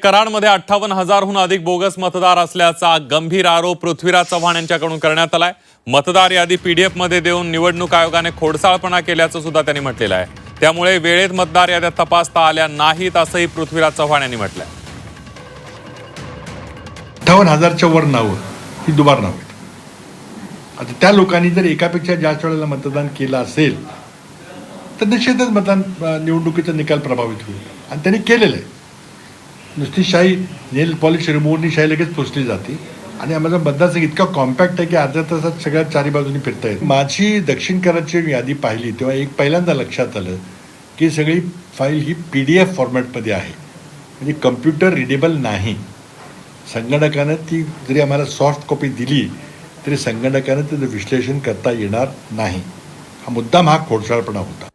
कराडमध्ये 58,000हून अधिक बोगस मतदार असल्याचा गंभीर आरोप पृथ्वीराज चव्हाण यांच्याकडून करण्यात आलाय। मतदार यादी पीडीएफ मध्ये देऊन निवडणूक आयोगाने खोडसाळपणा केल्याचं सुद्धा त्यांनी म्हटलेलं आहे। त्यामुळे वेळेत मतदार याद्या तपासता आल्या नाहीत असंही पृथ्वीराज चव्हाण यांनी म्हटलंय। 58,000च्या वर नावं ही दुबार नावं आहेत। आता त्या लोकांनी जर एकापेक्षा जास्त वेळेला मतदान केलं असेल तर निश्चितच निवडणुकीचा निकाल प्रभावित होईल आणि त्यांनी केलेलं आहे। नुसती शाही नेल पॉलिश रिमूव्हरनी शाही लगेच पोचली जाते आणि आम्हाला मतदारसंघ इतका कॉम्पॅक्ट आहे की अर्ध्या तासात सगळ्या चारी बाजूनी फिरता येत। माझी दक्षिण कराडची यादी पाहिली तेव्हा एक पहिल्यांदा लक्षात आलं की सगळी फाईल ही PDF फॉर्मॅटमध्ये आहे, म्हणजे कम्प्युटर रिडेबल नाही। संगणकानं ती जरी आम्हाला सॉफ्ट कॉपी दिली तरी संगणकानं त्याचं विश्लेषण करता येणार नाही। हा मुद्दाम खोडसाळपणा होता।